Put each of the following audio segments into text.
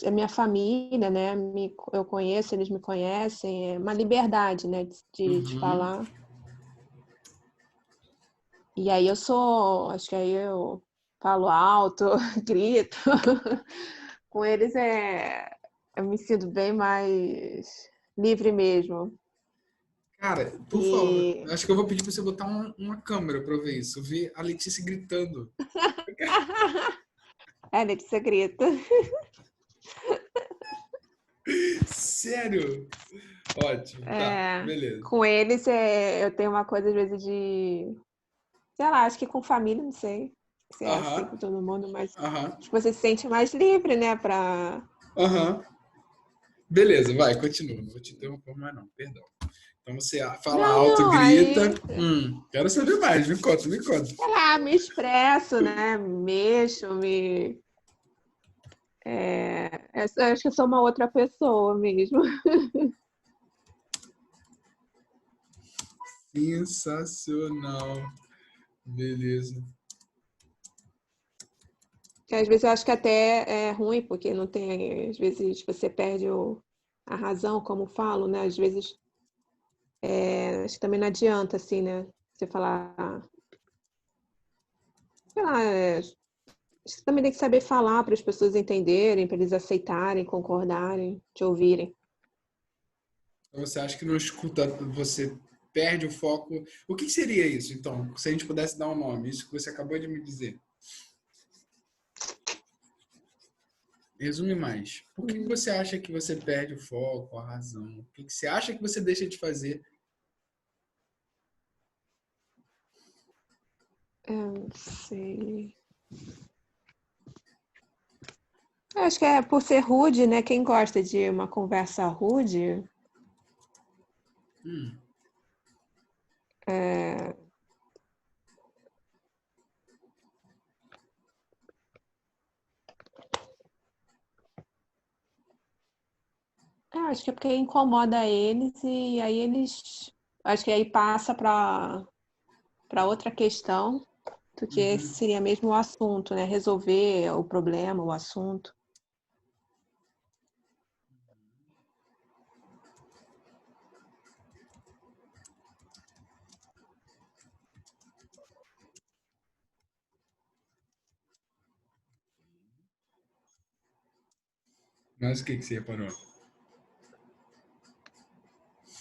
é minha família, né? Eu conheço, eles me conhecem, é uma liberdade, né? De falar. E aí acho que aí eu falo alto, grito. Com eles eu me sinto bem mais livre mesmo. Cara, por favor, acho que eu vou pedir pra você botar uma câmera pra eu ver isso. Eu vi a Letícia gritando. É, Letícia grita. Sério? Ótimo, tá, beleza. Com eles eu tenho uma coisa às vezes de, sei lá, acho que com família, não sei se é assim Aham, com todo mundo, mas aham, acho que você se sente mais livre, né, pra... aham. Beleza, vai, continua. Não vou te interromper mais, não, perdão. Então você fala Não, alto, não, grita. aí, Quero saber mais, me conta, me conta. sei lá, me expresso, né, mexo, eu acho que eu sou uma outra pessoa mesmo. Sensacional. Beleza. Às vezes eu acho que até é ruim, porque não tem, às vezes você perde a razão, como falo, né, às vezes acho que também não adianta, assim, né, você falar, sei lá, acho que também tem que saber falar para as pessoas entenderem, para eles aceitarem, concordarem, te ouvirem. Então você acha que não escuta, você perde o foco. O que seria isso, então? Se a gente pudesse dar um nome, isso que você acabou de me dizer. Resume mais. Por que Hum, você acha que você perde o foco, a razão? O que você acha que você deixa de fazer? não sei. Eu acho que é por ser rude, né? Quem gosta de uma conversa rude, Hum, é, acho que é porque incomoda eles e aí eles, acho que aí passa para outra questão, porque esse uhum. seria mesmo o assunto, né? Resolver o problema, o assunto. Mas o que você reparou?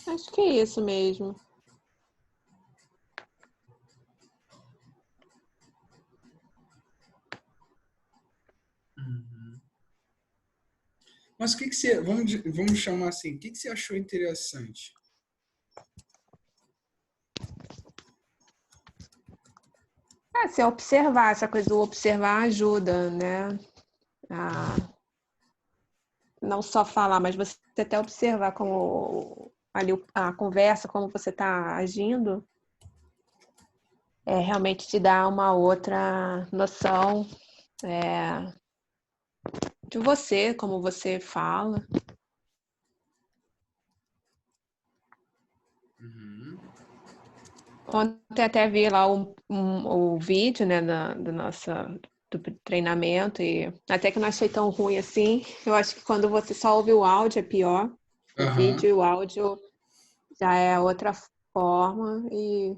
Acho que é isso mesmo. Uhum. Mas o que você. Vamos chamar assim. O que você achou interessante? Se observar, essa coisa do observar ajuda, né? A não só falar, mas você até observar como ali a conversa, como você está agindo, realmente te dá uma outra noção de você, como você fala. Uhum. Ontem até vi lá o vídeo, né, do nosso do treinamento e até que não achei tão ruim assim. Eu acho que quando você só ouve o áudio é pior. O Aham. vídeo e o áudio já é outra forma e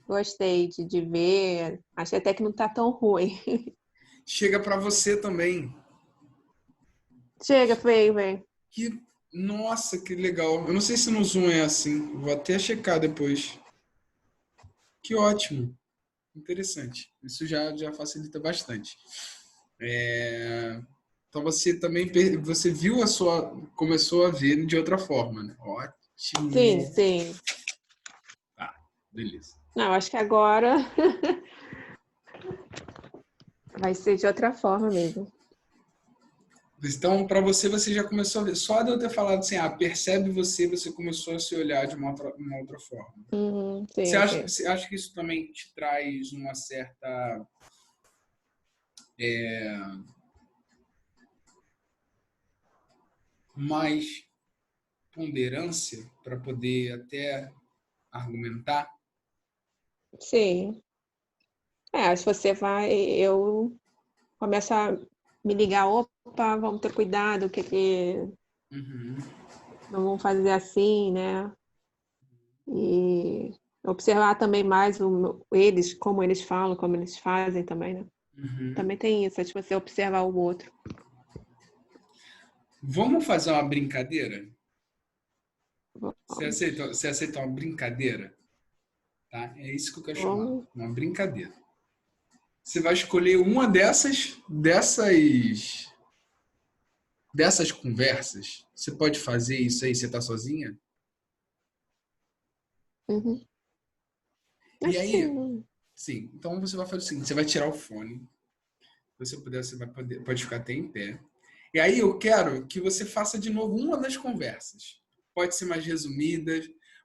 gostei de ver. Achei até que não tá tão ruim. Chega para você também. Chega, vem. Que, nossa, que legal. Eu não sei se no Zoom é assim. Vou até checar depois. Que ótimo. Interessante. Isso já facilita bastante. É, então você também você viu a sua começou a ver de outra forma, né? Sim, Ótimo. sim. Tá, beleza. Não, acho que agora vai ser de outra forma mesmo. Então, para você, você já começou a ver. Só de eu ter falado assim, percebe você, você começou a se olhar de uma outra forma. Sim, sim. Você acha que isso também te traz uma certa mais ponderância para poder até argumentar? Sim. Se você vai, eu começo a me ligar, opa, opa, vamos ter cuidado, que Uhum. não vão fazer assim, né? E observar também mais eles, como eles falam, como eles fazem também, né? Uhum. Também tem isso, é de você observar o outro. Vamos fazer uma brincadeira? Vamos, Você aceita uma brincadeira? Tá? É isso que eu quero chamar. vamos. Uma brincadeira. Você vai escolher uma dessas conversas. Você pode fazer isso aí, você tá sozinha? Uhum. E Acho que sim, aí, né? sim. Então você vai fazer o seguinte: você vai tirar o fone. Se você puder, pode ficar até em pé. E aí eu quero que você faça de novo uma das conversas. Pode ser mais resumida,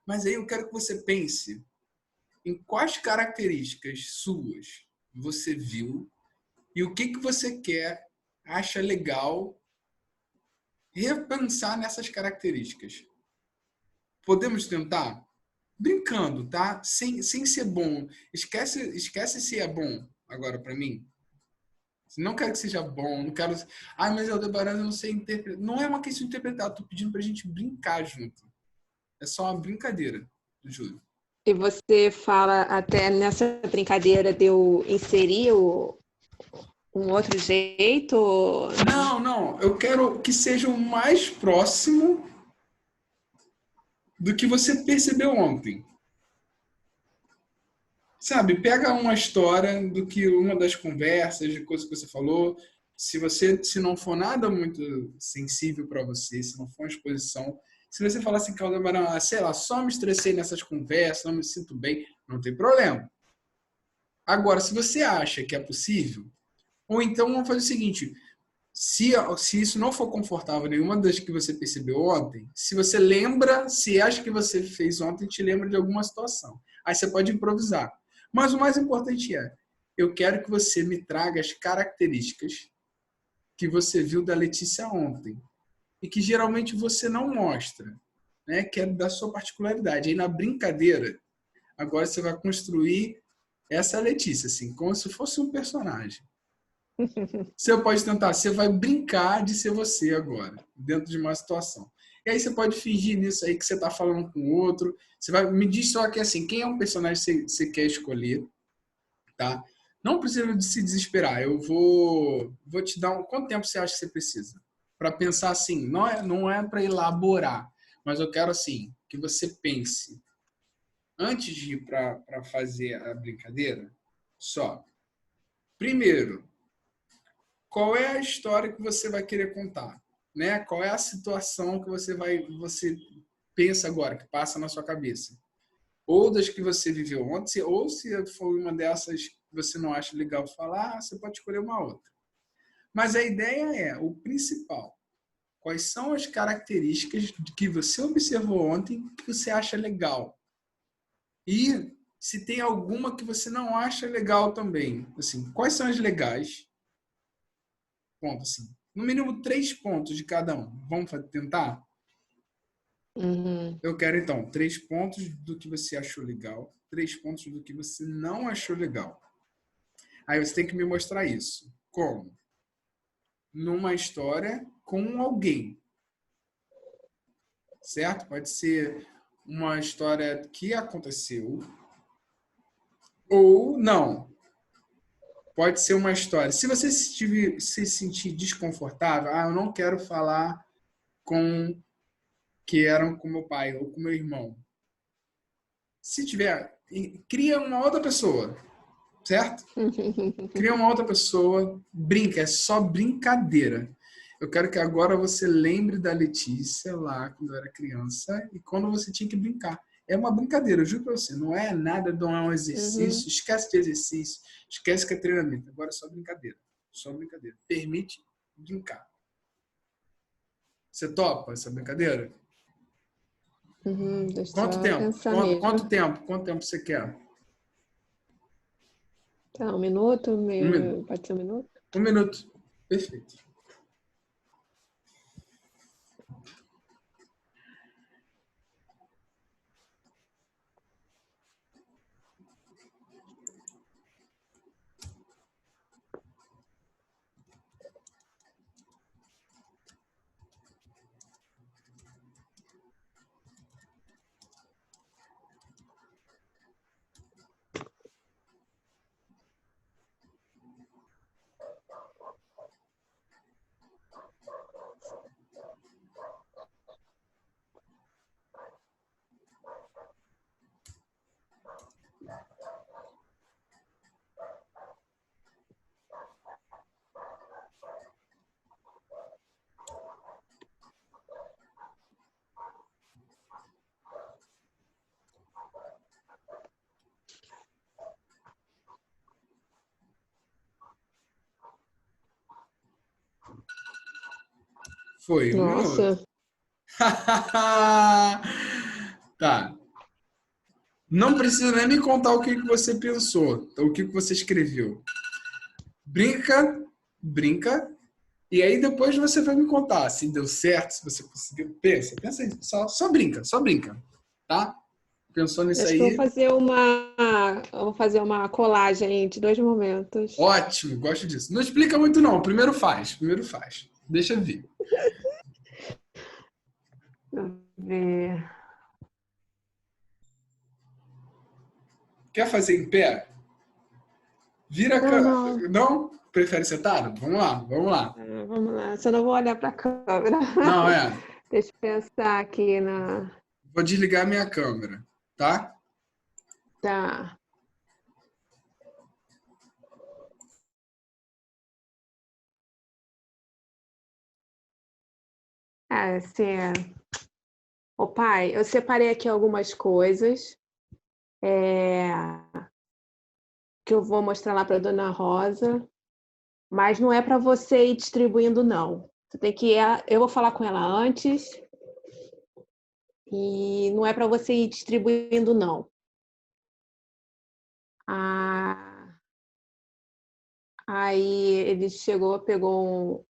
mas aí eu quero que você pense em quais características suas você viu e o que você quer, acha legal repensar nessas características. Podemos tentar? Brincando, tá? Sem ser bom. Esquece se é bom agora para mim. Não quero que seja bom, não quero. Ah, mas Aldebaran eu não sei interpretar. Não é uma questão de interpretar, tô pedindo pra gente brincar junto. É só uma brincadeira, Júlio. E você fala até nessa brincadeira de eu inserir um outro jeito, não? Não, não, eu quero que seja o mais próximo do que você percebeu ontem. Sabe, pega uma história do que uma das conversas, de coisas que você falou. Se não for nada muito sensível para você, se não for uma exposição, se você falar assim, Caldeirão, sei lá, só me estressei nessas conversas, não me sinto bem, não tem problema. Agora, se você acha que é possível, ou então vamos fazer o seguinte: se isso não for confortável nenhuma das que você percebeu ontem, se você lembra, se acha que você fez ontem, te lembra de alguma situação. Aí você pode improvisar. Mas o mais importante é, eu quero que você me traga as características que você viu da Letícia ontem e que geralmente você não mostra, né? Que é da sua particularidade. Aí na brincadeira, agora você vai construir essa Letícia, assim, como se fosse um personagem. Você pode tentar, você vai brincar de ser você agora, dentro de uma situação. E aí você pode fingir nisso aí que você está falando com o outro. Você vai me diz só que assim, quem é um personagem que você quer escolher, tá? Não precisa de se desesperar. Eu vou te dar quanto tempo você acha que você precisa para pensar assim? Não é para elaborar, mas eu quero assim que você pense antes de ir para fazer a brincadeira. Só, primeiro, qual é a história que você vai querer contar, né? Qual é a situação que você pensa agora, que passa na sua cabeça? Ou das que você viveu ontem, ou se for uma dessas que você não acha legal falar, você pode escolher uma outra. Mas a ideia é o principal. Quais são as características que você observou ontem que você acha legal? E se tem alguma que você não acha legal também. Assim, quais são as legais? Ponto, assim. No mínimo 3 pontos de cada um. Vamos tentar? Uhum. Eu quero, então, 3 pontos do que você achou legal, 3 pontos do que você não achou legal. Aí você tem que me mostrar isso. Como? Numa história com alguém, certo? Pode ser uma história que aconteceu ou não. Pode ser uma história. Se você se sentir desconfortável, eu não quero falar com que eram com meu pai ou com meu irmão. Se tiver, cria uma outra pessoa, certo? Cria uma outra pessoa, brinca, é só brincadeira. Eu quero que agora você lembre da Letícia lá quando eu era criança e quando você tinha que brincar. É uma brincadeira, eu juro pra você. Não é nada, não é um Uhum. exercício. Esquece de exercício, esquece que é treinamento. Agora é só brincadeira. Só brincadeira. Permite brincar. Você topa essa brincadeira? Uhum. Deixa eu Quanto só tempo? pensar Quanto mesmo. tempo? Quanto tempo você quer? Tá, 1 minuto, Um minuto. pode ser 1 minuto? 1 minuto. Perfeito. Foi 1 minuto. Nossa. Tá. Não precisa nem me contar o que você pensou, o que você escreveu. Brinca, brinca, e aí depois você vai me contar se deu certo, se você conseguiu. Pensa aí, só brinca, tá? Pensou nisso Acho que aí? eu vou fazer uma colagem de 2 momentos. Ótimo, gosto disso. Não explica muito não, primeiro faz. Deixa eu ver. Deixa eu ver. Quer fazer em pé? Vira a Não, não. Não? Prefere sentado? Vamos lá, vamos lá. Vamos lá. Só não vou olhar para a câmera. Não, é. Deixa eu pensar aqui na. Vou desligar minha câmera, tá? Tá. Assim, ô pai, eu separei aqui algumas coisas que eu vou mostrar lá para Dona Rosa, mas não é para você ir distribuindo, não. Você tem que eu vou falar com ela antes e não é para você ir distribuindo, não. Ah, aí ele chegou, pegou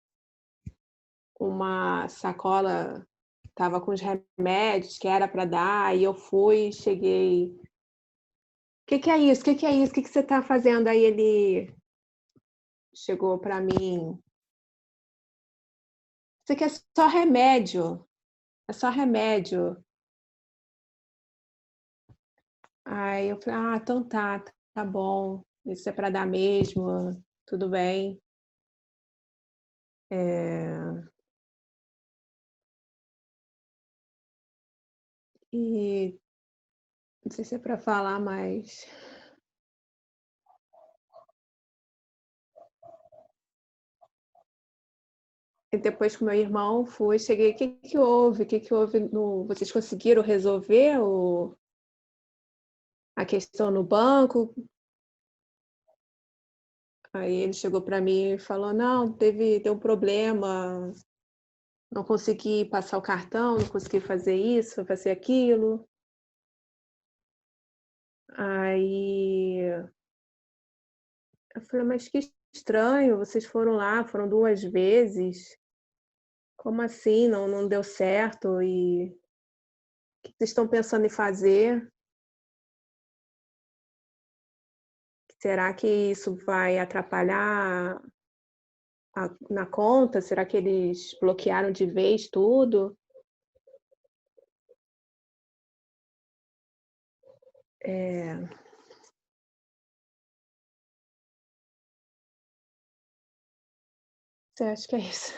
uma sacola, tava com os remédios que era para dar, aí eu fui, cheguei. O que é isso? O que é isso? O que você está fazendo? Aí ele chegou para mim. Isso aqui é só remédio. É só remédio. Aí eu falei, então tá bom. Isso é para dar mesmo, tudo bem. E não sei se é para falar, mas e depois com meu irmão fui, cheguei, o que houve? O que houve no... Vocês conseguiram resolver a questão no banco? Aí ele chegou para mim e falou, não, teve um problema, não consegui passar o cartão, não consegui fazer isso, fazer aquilo. Aí eu falei, mas que estranho, vocês foram lá, foram 2 vezes. Como assim? Não deu certo? E o que vocês estão pensando em fazer? Será que isso vai atrapalhar na conta? Será que eles bloquearam de vez tudo? Você acha que é isso?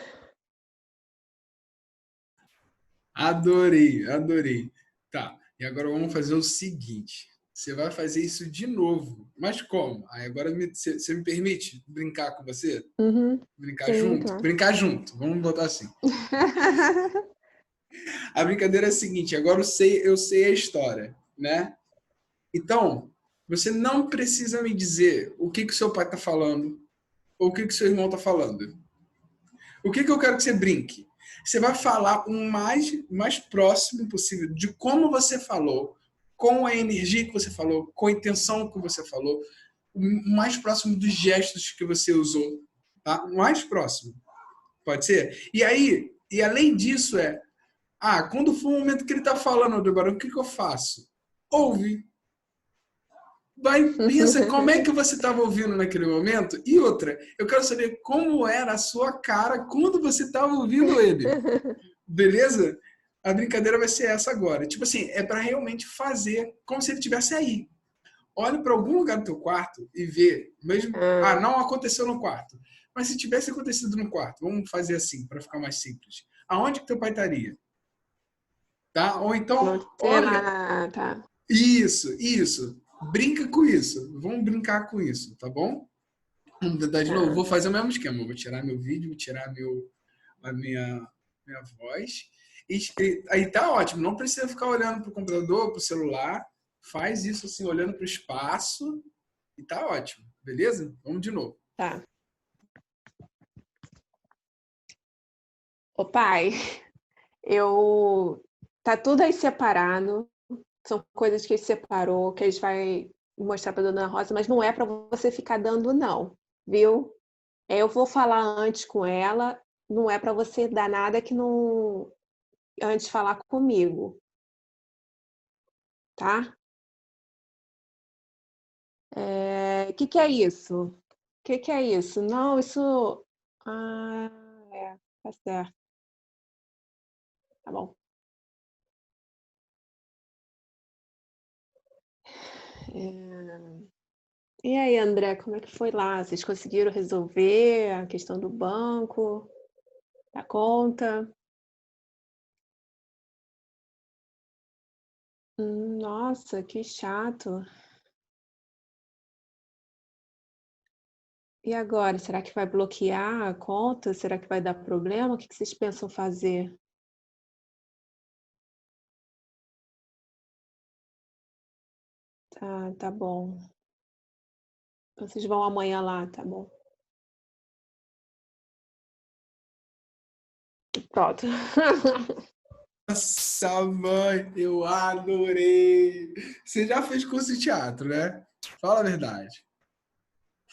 Adorei, adorei. Tá, e agora vamos fazer o seguinte. Você vai fazer isso de novo. Mas como? Aí agora você me permite brincar com você? Uhum. Brincar Sim, junto? claro. Brincar junto, vamos botar assim. A brincadeira é a seguinte, agora eu sei a história, né? Então, você não precisa me dizer o que seu pai está falando ou o que seu irmão está falando. O que eu quero que você brinque? Você vai falar o mais próximo possível de como você falou, com a energia que você falou, com a intenção que você falou, o mais próximo dos gestos que você usou, tá? O mais próximo. Pode ser? E aí, e além disso quando for o momento que ele está falando, Aldebaran, o que eu faço? Ouve. Vai, pensa como é que você estava ouvindo naquele momento. E outra, eu quero saber como era a sua cara quando você estava ouvindo ele. Beleza? A brincadeira vai ser essa agora. Tipo assim, é para realmente fazer como se ele estivesse aí. Olhe para algum lugar do teu quarto e vê, mesmo, Ah, não aconteceu no quarto. Mas se tivesse acontecido no quarto, vamos fazer assim, para ficar mais simples. Aonde que teu pai estaria? Tá? Ou não então, sei olha, lá, tá. isso. Brinca com isso. Vamos brincar com isso, tá bom? Vamos tentar de novo. Tá. Vou fazer o mesmo esquema. Vou tirar meu vídeo, vou tirar a minha voz. Aí tá ótimo. Não precisa ficar olhando para o computador, para o celular. Faz isso assim, olhando para o espaço. E tá ótimo. Beleza? Vamos de novo. Tá. Ô, pai, tá tudo aí separado. São coisas que ele separou, que a gente vai mostrar para dona Rosa, mas não é para você ficar dando, não, viu? Eu vou falar antes com ela, não é para você dar nada que não antes falar comigo, tá? Que é isso? Que é isso? Não, isso. Ah, tá certo, tá bom. E aí, André, como é que foi lá? Vocês conseguiram resolver a questão do banco, da conta? Nossa, que chato. E agora, será que vai bloquear a conta? Será que vai dar problema? O que vocês pensam fazer? Tá bom. Vocês vão amanhã lá, tá bom. Pronto. Nossa, mãe, eu adorei. Você já fez curso de teatro, né? Fala a verdade.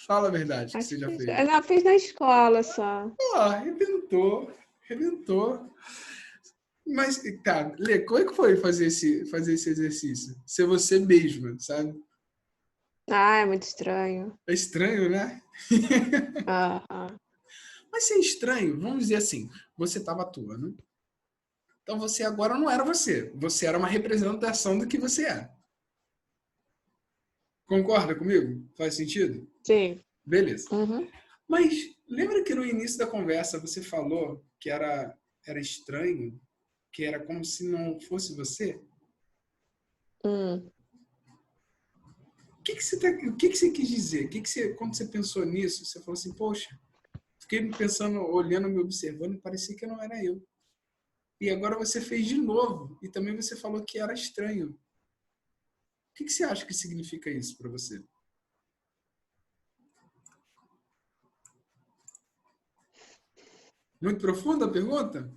Fala a verdade que Acho você já que fez. ela fez na escola só. Arrebentou. Arrebentou. Mas, tá, Lê, como é que foi fazer esse exercício? Ser você mesma, sabe? Ah, é muito estranho. É estranho, né? Aham. Mas se é estranho, vamos dizer assim, você estava atuando, então você agora não era você. Você era uma representação do que você é. Concorda comigo? Faz sentido? Sim. Beleza. Uhum. Mas lembra que no início da conversa você falou que era estranho, que era como se não fosse você? Hum. O que você quis dizer? Quando você pensou nisso, você falou assim, poxa, fiquei pensando, olhando, me observando, e parecia que não era eu. E agora você fez de novo. E também você falou que era estranho. O que você acha que significa isso para você? Muito profunda a pergunta?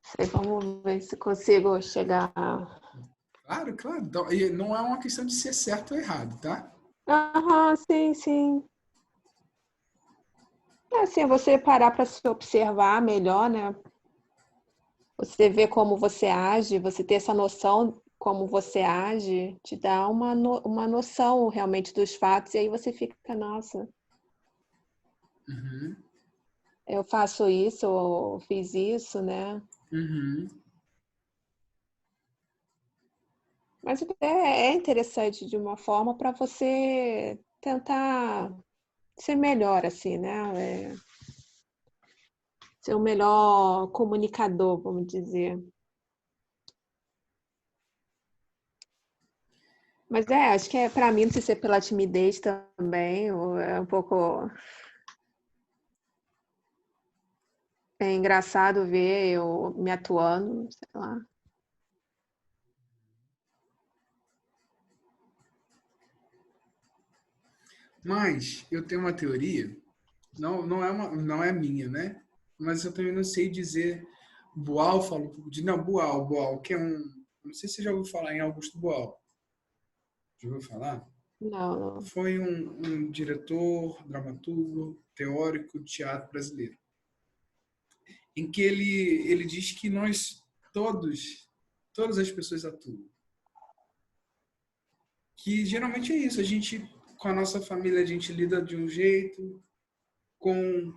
Sei, vamos ver se consigo chegar. Claro, claro. Então, e não é uma questão de ser certo ou errado, tá? Aham, sim, sim. É assim, é você parar para se observar melhor, né? Você ver como você age, você ter essa noção como você age, te dá uma noção realmente dos fatos, e aí você fica, nossa, Uhum, eu faço isso, ou fiz isso, né? uhum. Mas é interessante de uma forma para você tentar ser melhor, assim, né? Ser um melhor comunicador, vamos dizer. Mas acho que para mim, não sei se é pela timidez também, ou é um pouco engraçado ver eu me atuando, sei lá. Mas eu tenho uma teoria, não é minha, né? Mas eu também não sei dizer. Boal falou de não, Boal, que é um, não sei se você já ouviu falar em Augusto Boal. Já ouviu falar? Não, não. Foi um diretor, dramaturgo, teórico de teatro brasileiro, em que ele diz que nós todas as pessoas atuam. Que geralmente é isso, a gente com a nossa família a gente lida de um jeito, com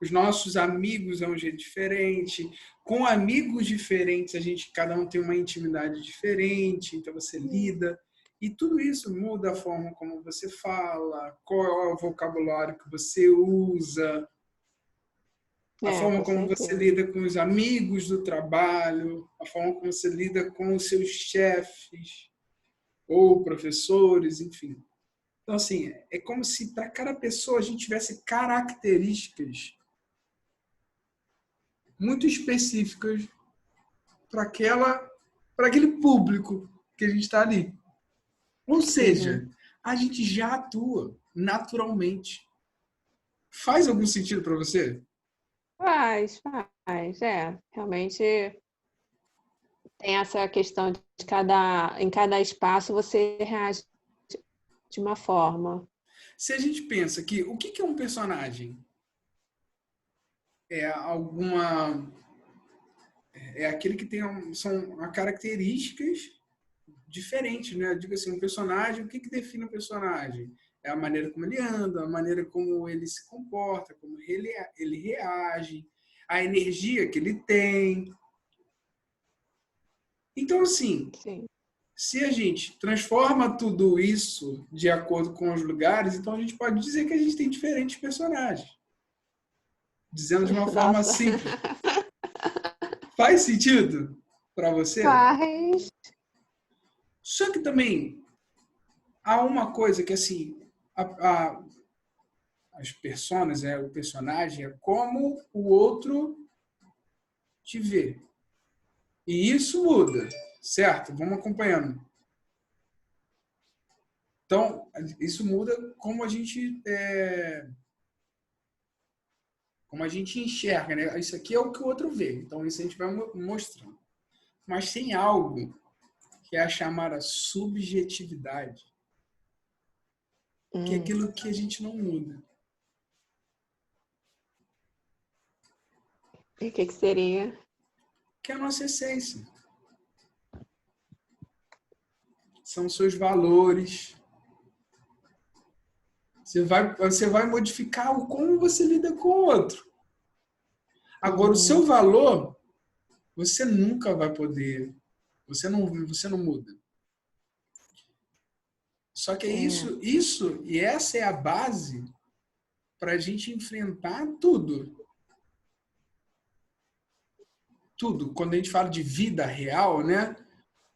os nossos amigos é um jeito diferente, com amigos diferentes a gente cada um tem uma intimidade diferente, então você lida e tudo isso muda a forma como você fala, qual é o vocabulário que você usa, a forma Com como você certeza. lida com os amigos do trabalho, a forma como você lida com os seus chefes ou professores, enfim. Então, assim, é como se para cada pessoa a gente tivesse características muito específicas para aquele público que a gente está ali. Ou Uhum. seja, a gente já atua naturalmente. Faz algum sentido para você? faz. Realmente tem essa questão de em cada espaço você reage de uma forma. Se a gente pensa que o que é um personagem? É alguma é aquele que tem são características diferentes, né? Digo assim, um personagem, o que define um personagem? É a maneira como ele anda, a maneira como ele se comporta, como ele reage, a energia que ele tem. Então, assim, Sim. se a gente transforma tudo isso de acordo com os lugares, então a gente pode dizer que a gente tem diferentes personagens. Dizendo de uma forma Nossa, simples. Faz sentido para você? faz. Só que também há uma coisa que, assim, as personas, o personagem, é como o outro te vê. E isso muda, certo? Vamos acompanhando. Então, isso muda como a gente enxerga, né? Isso aqui é o que o outro vê. Então, isso a gente vai mostrando. Mas tem algo que é a chamada subjetividade, que é aquilo que a gente não muda. E o que seria? Que é a nossa essência. São os seus valores. Você vai modificar o como você lida com o outro. Agora, o seu valor, você nunca vai poder. Você não muda. Só que é isso e essa é a base para a gente enfrentar tudo. Tudo. Quando a gente fala de vida real, né?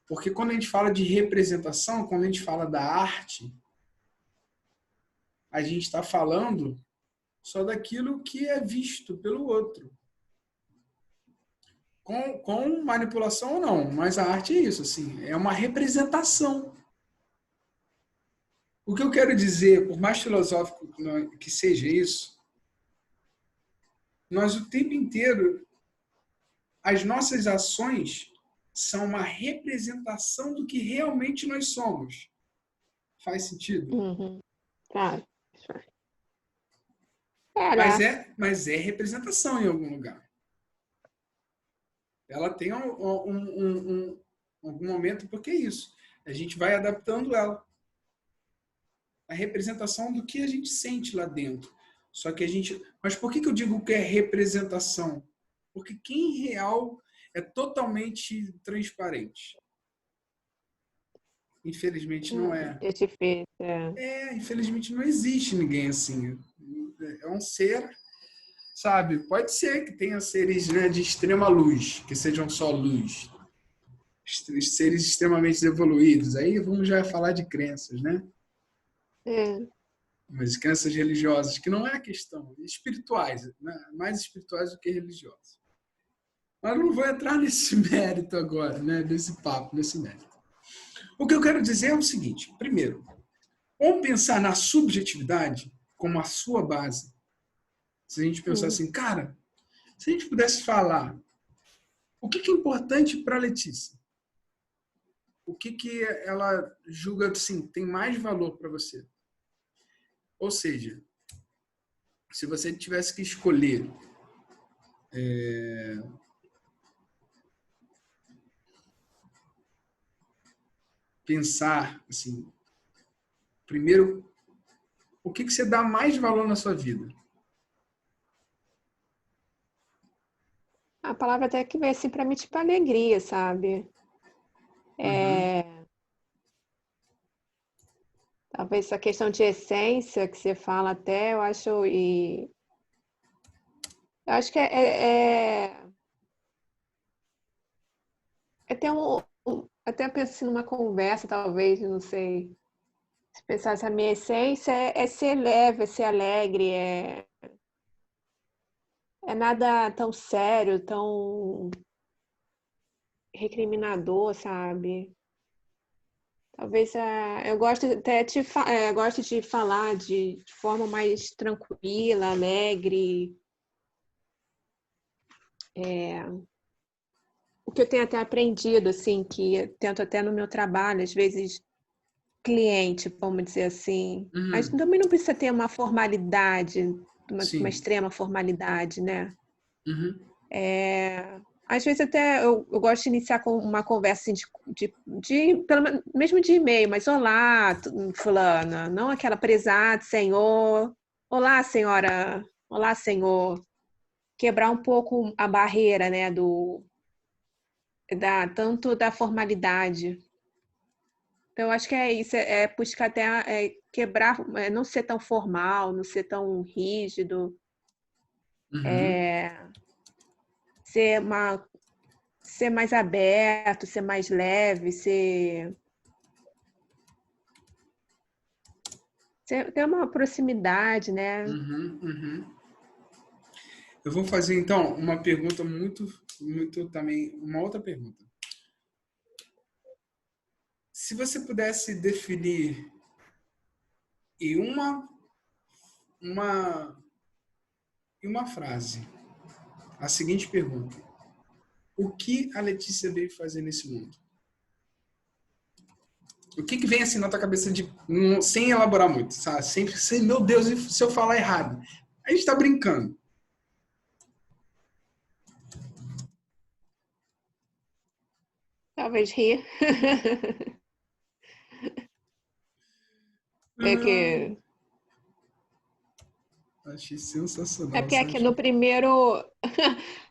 Porque quando a gente fala de representação, quando a gente fala da arte, a gente está falando só daquilo que é visto pelo outro. Com manipulação ou não, mas a arte é isso, assim, é uma representação. O que eu quero dizer, por mais filosófico que seja isso, nós o tempo inteiro, as nossas ações são uma representação do que realmente nós somos. Faz sentido? Tá. Mas é representação em algum lugar. Ela tem algum momento, porque é isso. A gente vai adaptando ela. A representação do que a gente sente lá dentro. Só que a gente. Mas por que eu digo que é representação? Porque quem real é totalmente transparente. Infelizmente não é. É difícil. Infelizmente não existe ninguém assim. É um ser, sabe? Pode ser que tenha seres, né, de extrema luz, que sejam só luz. Seres extremamente evoluídos. Aí vamos já falar de crenças, né? Mas crenças religiosas, que não é a questão, espirituais, né? Mais espirituais do que religiosas. Mas não vou entrar nesse mérito agora, né? Nesse papo, nesse mérito. O que eu quero dizer é o seguinte: primeiro, vamos pensar na subjetividade como a sua base. Se a gente pensar assim, cara, se a gente pudesse falar o que é importante para a Letícia, o que ela julga assim, tem mais valor para você. Ou seja, se você tivesse que escolher pensar assim, primeiro, o que você dá mais valor na sua vida? A palavra até que veio assim para mim, tipo alegria, sabe? Talvez essa questão de essência que você fala até, eu acho que é ter até pensando numa conversa, talvez, não sei. Se pensar essa minha essência é ser leve, é ser alegre, é nada tão sério, tão recriminador, sabe? Talvez eu gosto até gosto de falar de forma mais tranquila, alegre. O que eu tenho até aprendido, assim, que eu tento até no meu trabalho, às vezes, cliente, vamos dizer assim, mas Uhum. também não precisa ter uma formalidade, uma Sim. extrema formalidade, né? Uhum. Às vezes até eu gosto de iniciar com uma conversa assim, mesmo de e-mail, mas olá, fulana, não aquela prezado, senhor, olá, senhora, olá, senhor, quebrar um pouco a barreira, né, tanto da formalidade. Então, eu acho que é isso, é buscar até quebrar, não ser tão formal, não ser tão rígido, Uhum. ser uma ser mais aberto, ser mais leve, ter uma proximidade, né? Uhum. Uhum. Eu vou fazer então uma pergunta muito também, uma outra pergunta. Se você pudesse definir em uma, em uma frase a seguinte pergunta: o que a Letícia veio fazer nesse mundo? O que vem assim na tua cabeça sem elaborar muito, sabe? Sempre, meu Deus, e se eu falar errado? A gente tá brincando. Talvez rir. É Ah, que achei é sensacional, porque aqui sabe?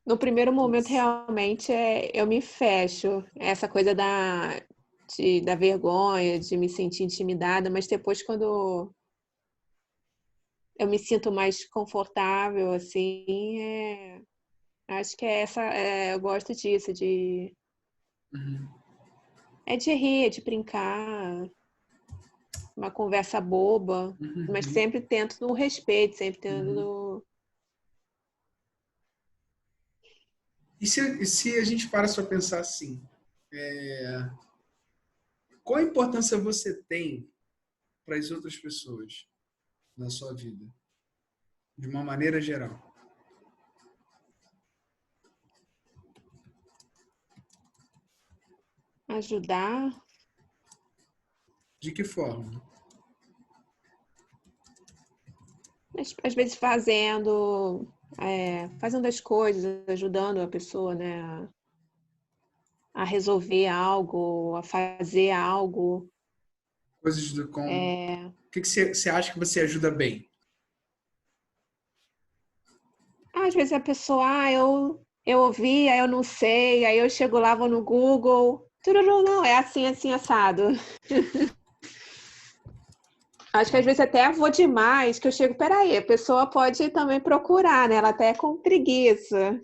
no primeiro momento Putz. realmente eu me fecho. Essa coisa da vergonha, de me sentir intimidada, mas depois quando eu me sinto mais confortável, assim, acho que eu gosto disso, Uhum. de rir, de brincar, uma conversa boba, mas Uhum. sempre tento no respeito, sempre tento Uhum. no... E se a gente para só pensar assim, qual a importância você tem para as outras pessoas na sua vida, de uma maneira geral? ajudar, De que forma? mas às vezes fazendo as coisas, ajudando a pessoa, né, a resolver algo, a fazer algo. Coisas do como. O É, que você acha que você ajuda bem? às vezes a pessoa, eu ouvi, aí eu não sei, aí eu chego lá, vou no Google, tururu, não, é assim, assim, assado. Acho que às vezes até vou demais, que eu chego, peraí, a pessoa pode também procurar, né? Ela até é com preguiça.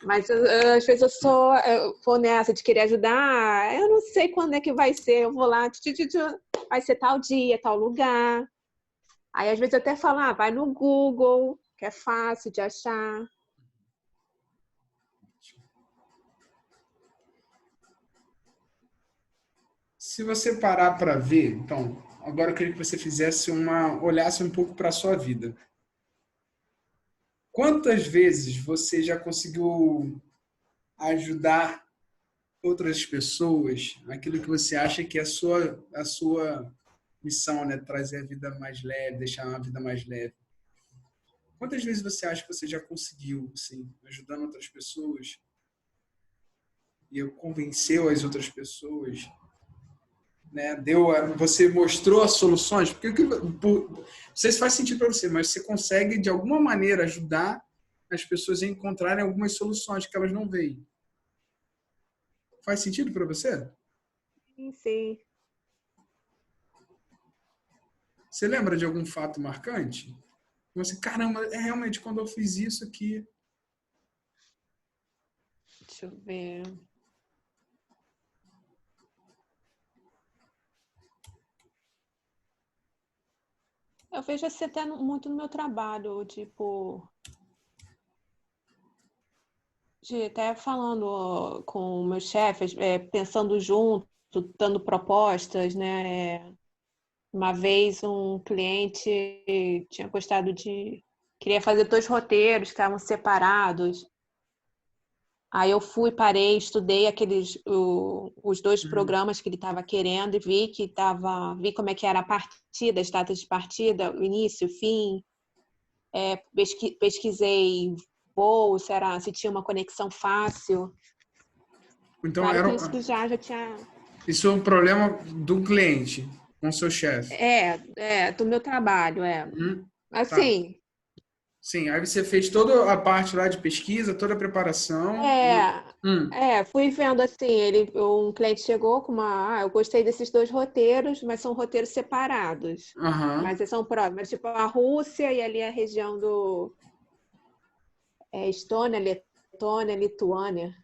Mas às vezes eu vou nessa de querer ajudar, eu não sei quando é que vai ser, eu vou lá, vai ser tal dia, tal lugar. Aí às vezes eu até falo, vai no Google, que é fácil de achar. Se você parar para ver, então, agora eu queria que você olhasse um pouco para a sua vida. Quantas vezes você já conseguiu ajudar outras pessoas naquilo que você acha que é a sua missão, né? Trazer a vida mais leve, deixar uma vida mais leve. Quantas vezes você acha que você já conseguiu, assim, ajudando outras pessoas e convenceu as outras pessoas, né? Você mostrou as soluções, não sei se faz sentido para você, mas você consegue de alguma maneira ajudar as pessoas a encontrarem algumas soluções que elas não veem. Faz sentido para você? Sim, sim. Você lembra de algum fato marcante? Você, caramba, é realmente quando eu fiz isso aqui. Deixa eu ver. Eu vejo assim até muito no meu trabalho, tipo, de até falando com meus chefes, pensando junto, dando propostas, né? Uma vez um cliente tinha gostado queria fazer dois roteiros que estavam separados. Aí eu fui, parei, estudei os 2 Uhum. programas que ele estava querendo e vi como é que era a partida, as datas de partida, o início, o fim. Pesquisei voo, se tinha uma conexão fácil. Então, Claro que isso já tinha. isso é um problema do cliente com o seu chefe. Do meu trabalho, é. Tá. Assim, Sim, aí você fez toda a parte lá de pesquisa, toda a preparação. fui vendo assim, um cliente chegou com eu gostei desses 2 roteiros, mas são roteiros separados. Aham. Mas eles são próximos, tipo a Rússia e ali a região do Estônia, Letônia, Lituânia.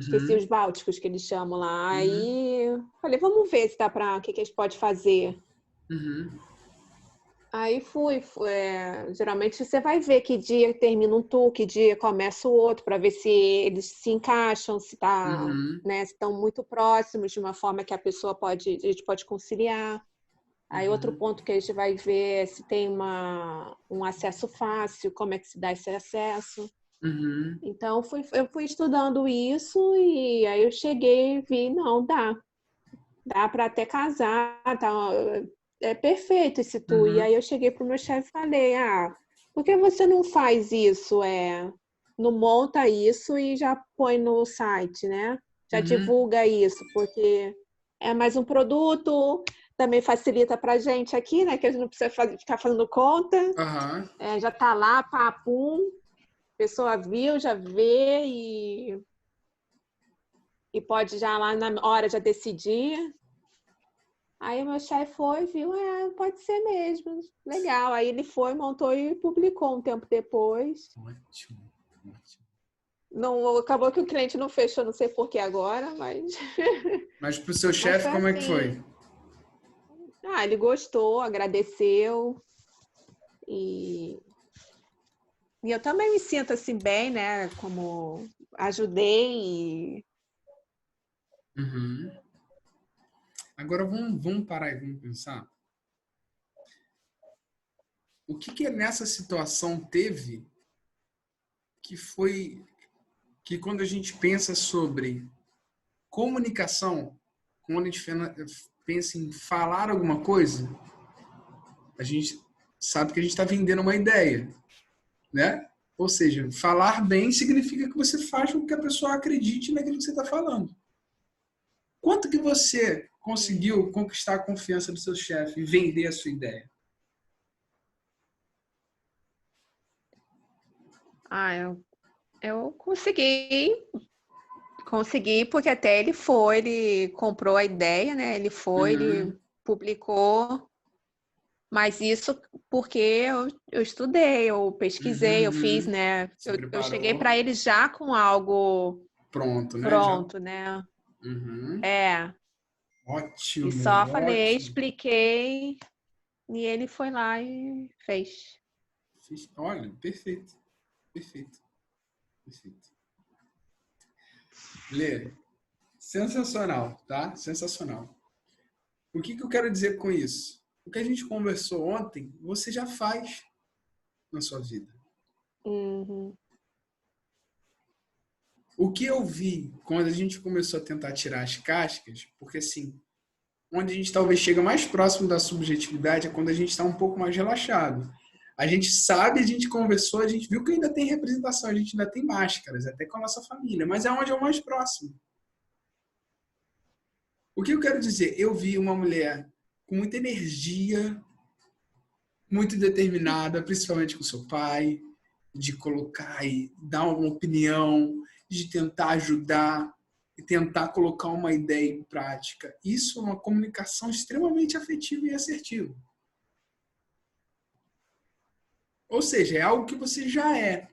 Esqueci Uhum. os bálticos que eles chamam lá. Uhum. Aí falei, vamos ver se dá para, o que a gente pode fazer. Uhum. Aí geralmente você vai ver que dia termina um tour, que dia começa o outro, para ver se eles se encaixam, se tá, Uhum. né, se estão muito próximos de uma forma que a gente pode conciliar. Aí outro Uhum. ponto que a gente vai ver é se tem um acesso fácil, como é que se dá esse acesso. Uhum. Então eu fui estudando isso e aí eu cheguei e vi, não, dá para até casar, tá? É perfeito esse tour. E Uhum. aí eu cheguei pro meu chefe e falei, por que você não faz isso? Não monta isso e já põe no site, né? Já Uhum. divulga isso, porque é mais um produto, também facilita para a gente aqui, né? Que a gente não precisa ficar fazendo conta. Aham. Já tá lá, papum, a pessoa viu, já vê e pode já lá na hora já decidir. Aí o meu chefe foi, viu, pode ser mesmo, legal. Aí ele foi, montou e publicou um tempo depois. Ótimo. Ótimo. Não, acabou que o cliente não fechou, não sei por que agora, mas, Mas pro seu mas chefe, foi como é que foi? assim. Ele gostou, agradeceu e, e eu também me sinto assim bem, né? Como ajudei Uhum. Agora vamos parar e vamos pensar. O que nessa situação teve que foi que quando a gente pensa sobre comunicação, quando a gente pensa em falar alguma coisa, a gente sabe que a gente está vendendo uma ideia, né? Ou seja, falar bem significa que você faz com que a pessoa acredite naquilo que você está falando. Quanto que você conseguiu conquistar a confiança do seu chefe e vender a sua ideia? eu consegui, porque até ele comprou a ideia, né? Ele Uhum, publicou, mas isso porque eu estudei, eu pesquisei, eu fiz, uhum. né? Se Eu cheguei para preparou, ele já com algo pronto, né? Já. pronto, né? Uhum. É, e Ótimo, só falei, ótimo. expliquei, e ele foi lá e fez. Olha, perfeito, perfeito, perfeito. Lê, sensacional, tá? Sensacional. O que eu quero dizer com isso? O que a gente conversou ontem, você já faz na sua vida. Uhum. O que eu vi quando a gente começou a tentar tirar as cascas, porque assim, onde a gente talvez chega mais próximo da subjetividade é quando a gente está um pouco mais relaxado. A gente sabe, a gente conversou, a gente viu que ainda tem representação, a gente ainda tem máscaras, até com a nossa família, mas é onde é o mais próximo. O que eu quero dizer? Eu vi uma mulher com muita energia, muito determinada, principalmente com seu pai, de colocar e dar uma opinião, de tentar ajudar e tentar colocar uma ideia em prática. Isso é uma comunicação extremamente afetiva e assertiva. Ou seja, é algo que você já é.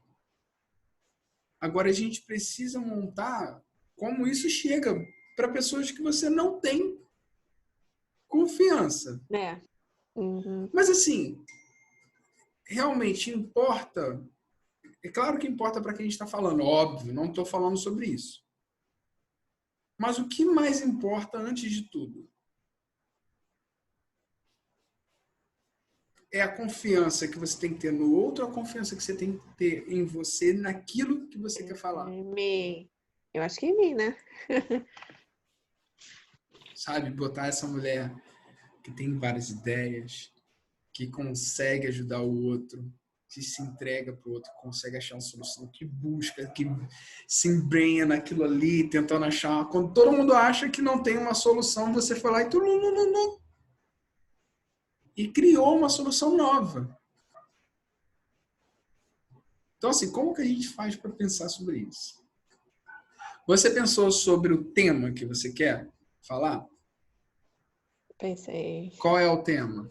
Agora a gente precisa montar como isso chega para pessoas que você não tem confiança. Né? Uhum. Mas assim, realmente importa. É claro que importa para quem está falando, óbvio, não estou falando sobre isso. Mas o que mais importa antes de tudo é a confiança que você tem que ter no outro, a confiança que você tem que ter em você, naquilo que você quer falar. Me... Eu acho que vi, né? Sabe? Botar essa mulher que tem várias ideias, que consegue ajudar o outro, que se entrega para o outro, consegue achar uma solução, que busca, que se embrenha naquilo ali, tentando achar. Quando todo mundo acha que não tem uma solução, você foi lá e criou uma solução nova. Então, assim, como que a gente faz para pensar sobre isso? Você pensou sobre o tema que você quer falar? Pensei. Qual é o tema?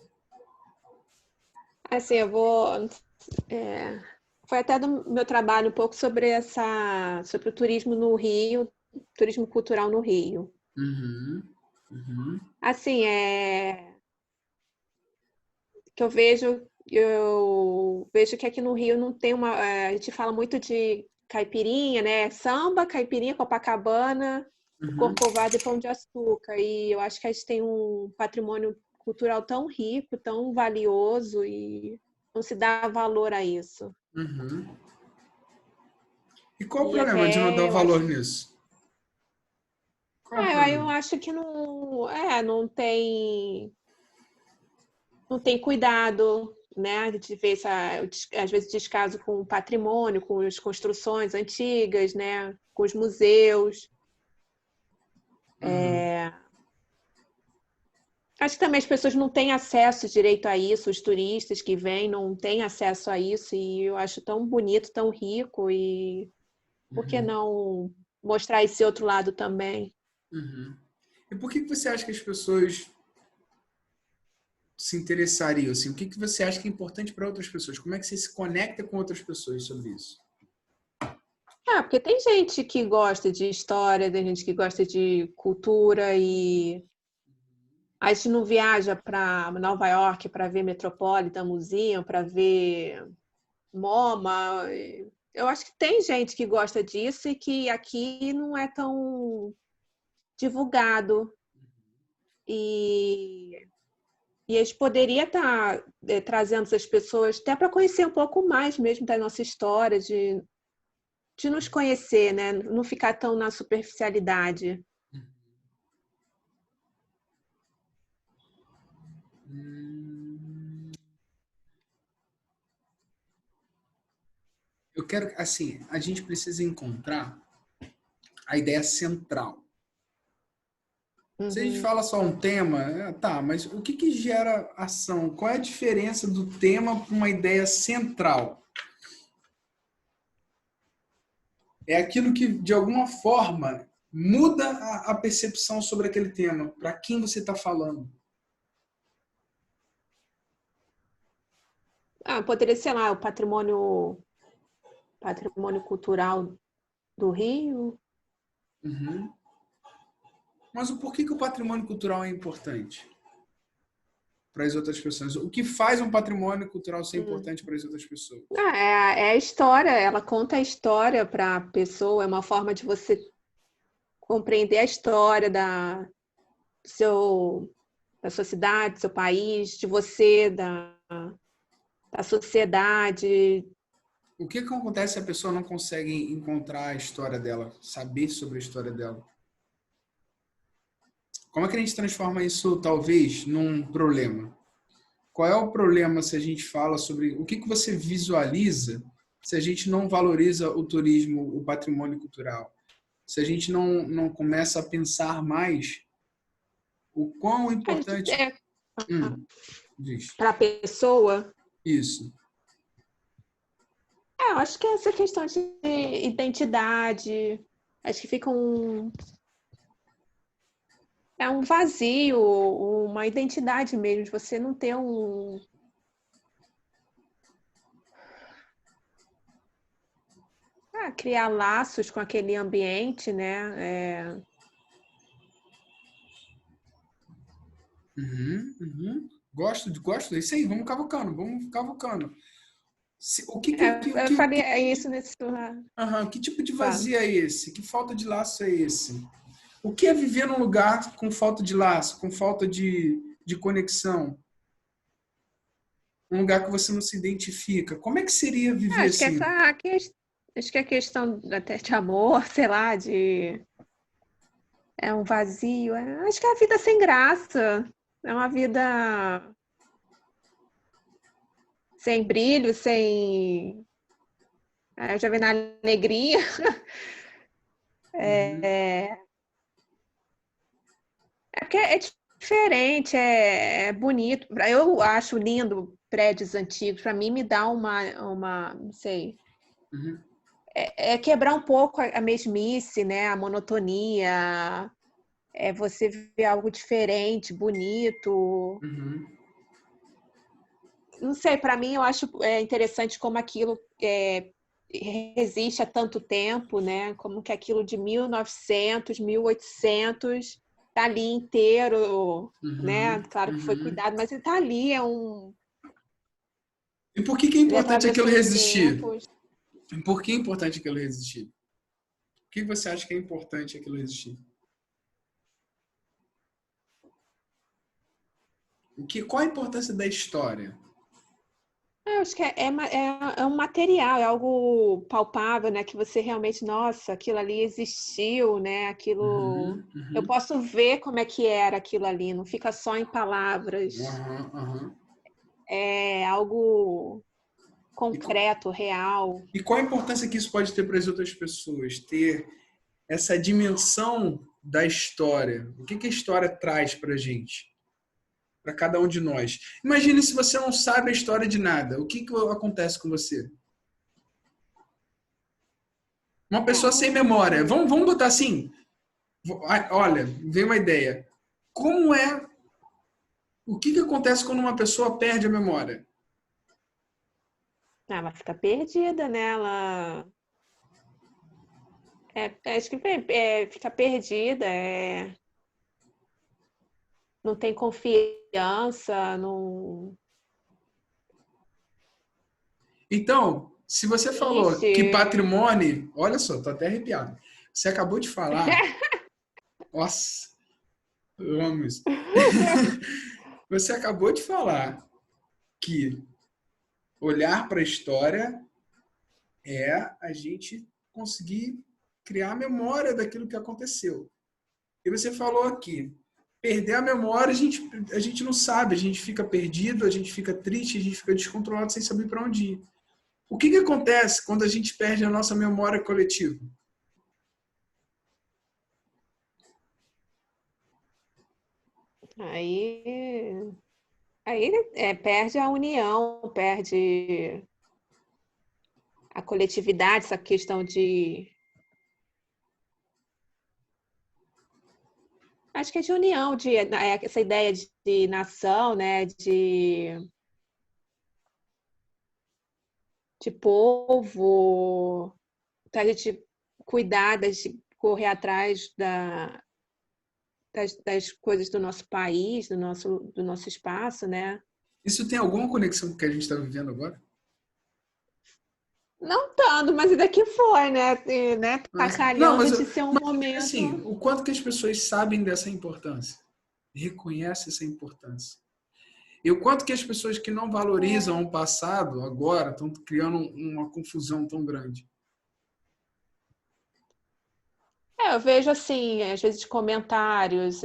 Assim, eu vou. Foi até do meu trabalho um pouco sobre o turismo no Rio, turismo cultural no Rio. Uhum, uhum, Assim, que eu vejo que aqui no Rio não tem a gente fala muito de caipirinha, né? Samba, caipirinha, Copacabana, uhum, Corcovado e Pão de Açúcar. E eu acho que a gente tem um patrimônio cultural tão rico, tão valioso e não se dá valor a isso. uhum. E qual o E problema de não dar até eu valor acho, nisso? Qual é o aí eu problema? acho que não tem cuidado, né? A gente vê às vezes descaso com o patrimônio, com as construções antigas, né? Com os museus. Uhum, Acho que também as pessoas não têm acesso direito a isso, os turistas que vêm não têm acesso a isso, e eu acho tão bonito, tão rico, e por que uhum, não mostrar esse outro lado também? uhum. E por que você acha que as pessoas se interessariam? Assim? O que você acha que é importante para outras pessoas? Como é que você se conecta com outras pessoas sobre isso? Porque tem gente que gosta de história, tem gente que gosta de cultura e a gente não viaja para Nova York para ver Metropolitan Museum, para ver MoMA. Eu acho que tem gente que gosta disso e que aqui não é tão divulgado. E, e a gente poderia estar trazendo essas pessoas até para conhecer um pouco mais mesmo da nossa história, de nos conhecer, né? Não ficar tão na superficialidade. Hum, eu quero, assim, a gente precisa encontrar a ideia central. Se a gente Uhum. fala só um tema, tá, mas o que gera ação? Qual é a diferença do tema para uma ideia central? É aquilo que, de alguma forma, muda a percepção sobre aquele tema, para quem você está falando. Poderia ser lá o patrimônio cultural do Rio. Uhum. Mas o porquê que o patrimônio cultural é importante para as outras pessoas? O que faz um patrimônio cultural ser Hum. importante para as outras pessoas? É a história, ela conta a história para a pessoa, é uma forma de você compreender a história do seu, da sua cidade, do seu país, de você, da sociedade. O que acontece se a pessoa não consegue encontrar a história dela, saber sobre a história dela? Como é que a gente transforma isso, talvez, num problema? Qual é o problema se a gente fala sobre o que você visualiza se a gente não valoriza o turismo, o patrimônio cultural? Se a gente não começa a pensar mais o quão A gente, importante. Diz. para a pessoa, Isso. eu acho que é essa questão de identidade, acho que fica um vazio, uma identidade mesmo, de você não ter criar laços com aquele ambiente, né? Uhum, uhum. Gosto disso aí. Vamos cavocando, vamos cavocando. Eu falei isso nesse. Aham, que tipo de Fala. vazio é esse? Que falta de laço é esse? O que é viver num lugar com falta de laço, com falta de conexão? Um lugar que você não se identifica. Como é que seria viver Acho que assim? Acho que é questão até de amor, sei lá, de é um vazio. Acho que é a vida sem graça. É uma vida sem brilho, sem. Já vem na alegria. Uhum. É porque é diferente, é bonito. Eu acho lindo prédios antigos. Para mim, me dá não sei, Uhum. é quebrar um pouco a mesmice, né? A monotonia. É você ver algo diferente, bonito. Uhum. Não sei, para mim eu acho interessante como aquilo resiste há tanto tempo, né? Como que aquilo de 1900, 1800 tá ali inteiro, né? Uhum. Claro que foi Uhum. cuidado, mas ele tá ali, E por que que é ele importante aquilo atravessou os resistir? tempos. Por que é importante aquilo resistir? Por que você acha que é importante aquilo resistir? Qual a importância da história? Eu acho que é um material, é algo palpável, né? Que você realmente, nossa, aquilo ali existiu, né? Aquilo. Uhum, Eu uhum. posso ver como é que era aquilo ali, não fica só em palavras. Aham, aham. É algo E, co- concreto, real. e qual a importância que isso pode ter para as outras pessoas? Ter essa dimensão da história. O que que a história traz para a gente? Para cada um de nós. Imagine se você não sabe a história de nada. O que que acontece com você? Uma pessoa sem memória. Não. Vamos botar assim. Olha, vem uma ideia. Como é. O que que acontece quando uma pessoa perde a memória? Ela fica perdida, né? Acho que fica perdida, não tem confiança, não. Então, se você falou que Triste. patrimônio. Olha só, tô até arrepiado. Você acabou de falar. Nossa, eu amo isso. Você acabou de falar que olhar para a história é a gente conseguir criar a memória daquilo que aconteceu. E você falou aqui, perder a memória a gente não sabe, a gente fica perdido, a gente fica triste, a gente fica descontrolado sem saber para onde ir. O que que acontece quando a gente perde a nossa memória coletiva? Aí, aí perde a união, perde a coletividade, essa questão de. Acho que é de união, essa ideia de nação, né? De povo, a gente cuidar, de correr atrás das coisas do nosso país, do nosso espaço, né? Isso tem alguma conexão com o que a gente está vivendo agora? Não tanto, mas daqui foi, né? Né? Tá Não, calhando de ser um assim, momento. o quanto que as pessoas sabem dessa importância? Reconhecem essa importância? E o quanto que as pessoas que não valorizam o passado agora estão criando uma confusão tão grande? Eu vejo assim, às vezes comentários,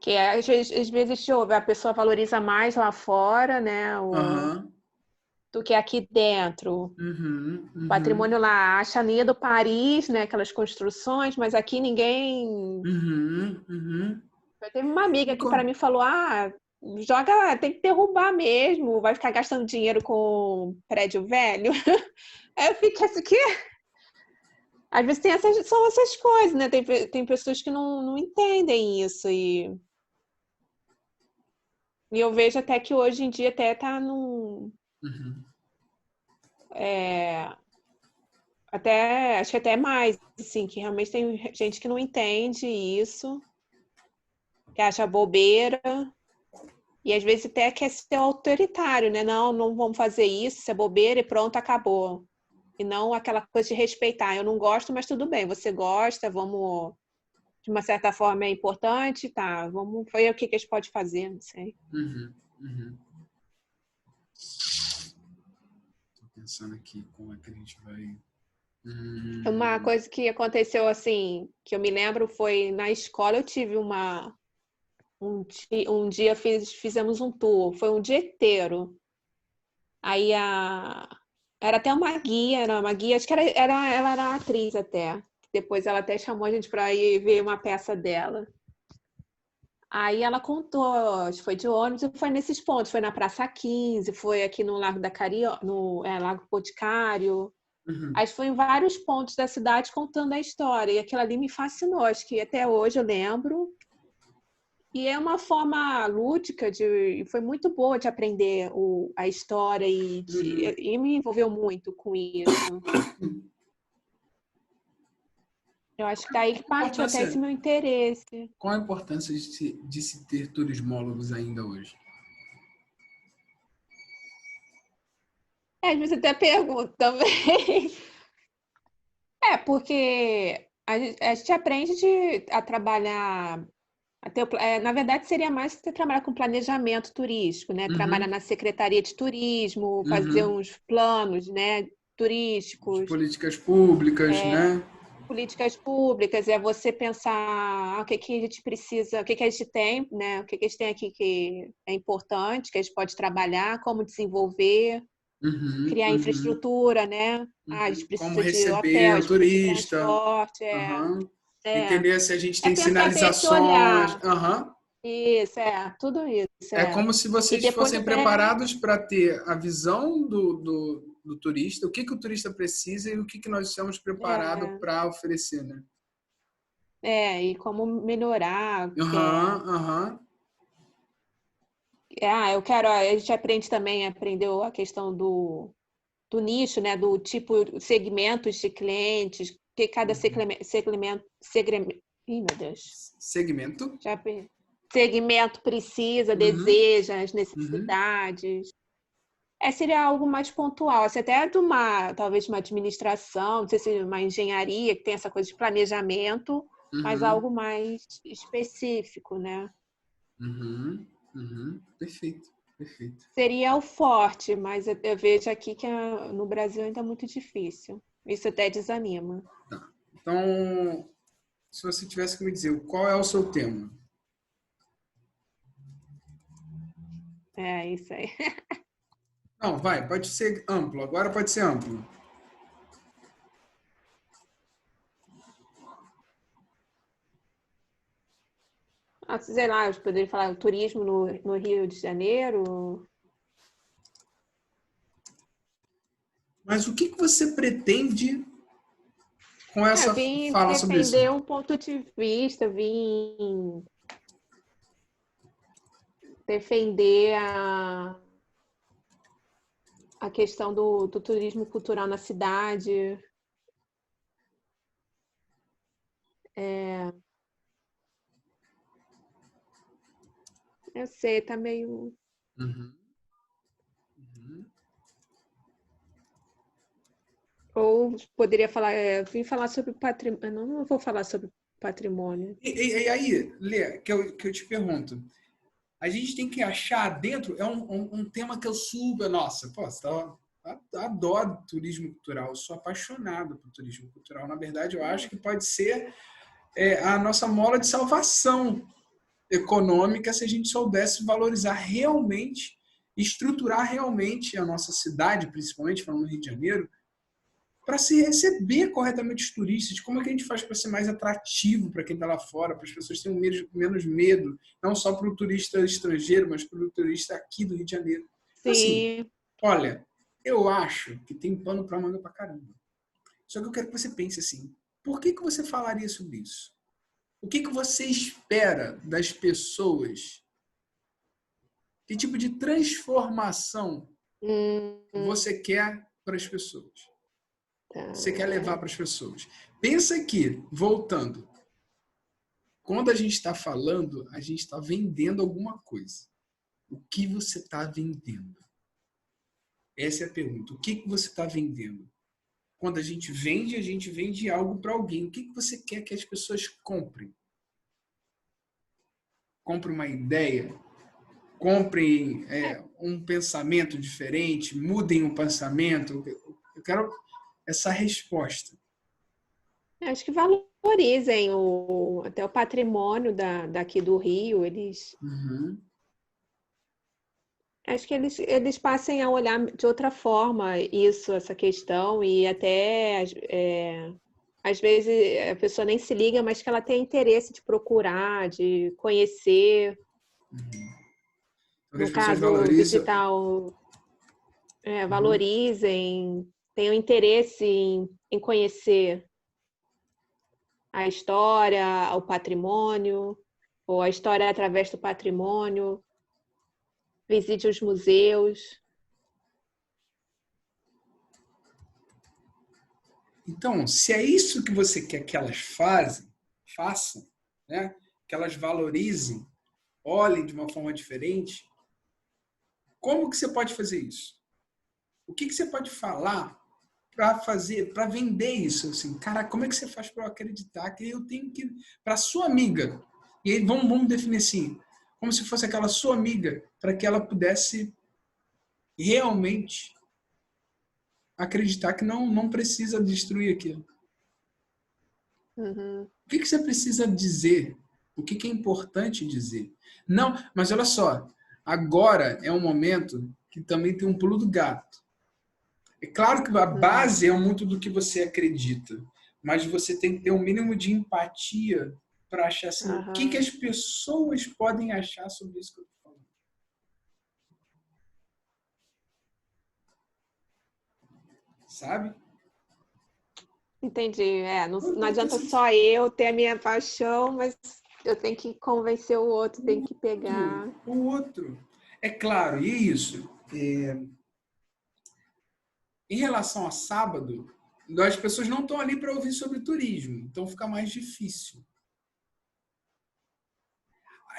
que às vezes deixa eu ver, a pessoa valoriza mais lá fora, né? Aham. Do que aqui dentro. Uhum, O uhum, patrimônio lá acha lindo Paris, né? Aquelas construções, mas aqui ninguém. uhum, uhum. Eu teve uma amiga E que para mim falou: joga, tem que derrubar mesmo, vai ficar gastando dinheiro com prédio velho. Aí eu fiquei assim, que às vezes são essas coisas, né? Tem pessoas que não entendem isso. E eu vejo até que hoje em dia até tá num. Uhum. é, Até, acho que até mais, assim, que realmente tem gente que não entende isso, que acha bobeira, e às vezes até quer ser autoritário, né? Não, não vamos fazer isso, isso é bobeira e pronto, acabou. E não aquela coisa de respeitar. Eu não gosto, mas tudo bem, você gosta, vamos. De uma certa forma é importante, tá? Vamos ver o que a gente pode fazer, não sei. Uhum, uhum. Pensando aqui como é que a gente vai... Uma coisa que aconteceu assim, que eu me lembro, foi na escola eu tive um dia fizemos um tour, foi um dia inteiro. Aí era até uma guia, acho que ela era atriz até. Depois ela até chamou a gente para ir ver uma peça dela. Aí ela contou, acho que foi de ônibus e foi nesses pontos, foi na Praça 15, foi aqui no Lago da Lago Boticário. Uhum. Aí foi em vários pontos da cidade contando a história. E aquilo ali me fascinou, acho que até hoje eu lembro. E é uma forma lúdica foi muito boa de aprender a história e me envolveu muito com isso. Eu acho que daí que partiu até esse meu interesse. Qual a importância de se ter turismólogos ainda hoje? Às vezes até pergunto também. Porque a gente aprende a trabalhar. Na verdade, seria mais você trabalhar com planejamento turístico, né? Trabalhar Uhum. na Secretaria de Turismo, fazer Uhum. uns planos, né, De turísticos. políticas públicas, né? Políticas públicas, é você pensar o que que a gente precisa, o que que a gente tem, né? O que que a gente tem aqui que é importante, que a gente pode trabalhar, como desenvolver, Uhum, criar uhum, infraestrutura, né? A gente uhum. Como precisa de hotel, receber a o gente precisa de turista. transporte, Aham. é, Entender se a gente é tem pensar, ter esse sinalizações. olhar, Aham. isso, tudo isso, É como se E vocês depois fossem até, preparados para ter a visão do turista, o que que o turista precisa e o que que nós estamos preparados é, para oferecer, né? e como melhorar, Aham, aham. eu quero, a gente aprende também, aprendeu a questão do nicho, né, do tipo, segmentos de clientes, que cada Ih, meu Deus, Segmento. segmento precisa, Uhum, deseja, as uhum, necessidades. Seria algo mais pontual, até talvez uma administração, não sei se uma engenharia, que tem essa coisa de planejamento, mas uhum, algo mais específico, né? uhum, uhum. Perfeito, perfeito. Seria o forte, mas eu vejo aqui que no Brasil ainda é muito difícil. Isso até desanima. Tá. Então, se você tivesse que me dizer qual é o seu tema? É isso aí. Não, vai, pode ser amplo. Agora pode ser amplo. Sei lá, eu poderia falar turismo no Rio de Janeiro. Mas o que que você pretende com Eu essa vim fala sobre isso? defender um ponto de vista, vim defender a questão do turismo cultural na cidade. Eu sei, tá meio. Uhum, uhum. Ou poderia falar, vim falar sobre patrimônio. Não vou falar sobre patrimônio. E aí, Lê, que eu te pergunto. A gente tem que achar dentro, é um tema que eu super, nossa, pô, adoro turismo cultural, eu sou apaixonado por turismo cultural. Na verdade, eu acho que pode ser a nossa mola de salvação econômica se a gente soubesse valorizar realmente, estruturar realmente a nossa cidade, principalmente falando no Rio de Janeiro, para se receber corretamente os turistas, como é que a gente faz para ser mais atrativo para quem está lá fora, para as pessoas terem menos medo, não só para o turista estrangeiro, mas para o turista aqui do Rio de Janeiro. Então, assim, Sim. olha, eu acho que tem pano para manga para caramba. Só que eu quero que você pense assim, por que que você falaria sobre isso? O que que você espera das pessoas? Que tipo de transformação Hum, você quer para as pessoas? Você quer levar tá. para as pessoas? Pensa que, voltando, quando a gente está falando, a gente está vendendo alguma coisa. O que você está vendendo? Essa é a pergunta. O que que você está vendendo? Quando a gente vende algo para alguém. O que que você quer que as pessoas comprem? Compre uma ideia? comprem um pensamento diferente, mudem o pensamento. Eu quero essa resposta. Acho que valorizem até o patrimônio daqui do Rio. Acho que eles passem a olhar de outra forma essa questão, e até às vezes a pessoa nem se liga, mas que ela tem interesse de procurar, de conhecer. Porque No as pessoas caso, valorizam. visitar, valorizem, tenham interesse em conhecer a história, o patrimônio, ou a história através do patrimônio, visite os museus. Então, se é isso que você quer que elas façam, né? Que elas valorizem, olhem de uma forma diferente, como que você pode fazer isso? O que você pode falar para vender isso? Assim, cara, como é que você faz para eu acreditar que eu tenho que... Para sua amiga, e aí vamos definir assim, como se fosse aquela sua amiga, para que ela pudesse realmente acreditar que não precisa destruir aquilo. Uhum. O que você precisa dizer? O que é importante dizer? Não, mas olha só, agora é um momento que também tem um pulo do gato. É claro que a base é muito do que você acredita, mas você tem que ter um mínimo de empatia para achar assim, o que as pessoas podem achar sobre isso que eu estou falando. Sabe? Entendi. Não adianta só eu ter a minha paixão, mas eu tenho que convencer o outro, tenho que pegar. O outro. É claro, e isso? Em relação a sábado, as pessoas não estão ali para ouvir sobre turismo, então fica mais difícil.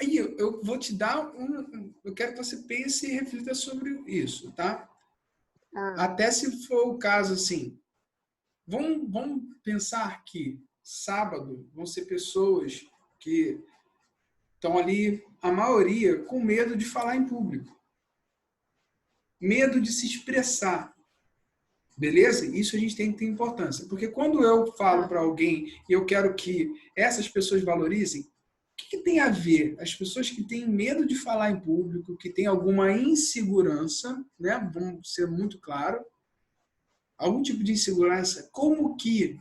Aí eu vou te dar eu quero que você pense e reflita sobre isso, tá? Até se for o caso, assim, vamos pensar que sábado vão ser pessoas que estão ali, a maioria, com medo de falar em público. Medo de se expressar. Beleza? Isso a gente tem que ter importância. Porque quando eu falo para alguém e eu quero que essas pessoas valorizem, o que tem a ver? As pessoas que têm medo de falar em público, que têm alguma insegurança, né? Vamos ser muito claro, algum tipo de insegurança, como que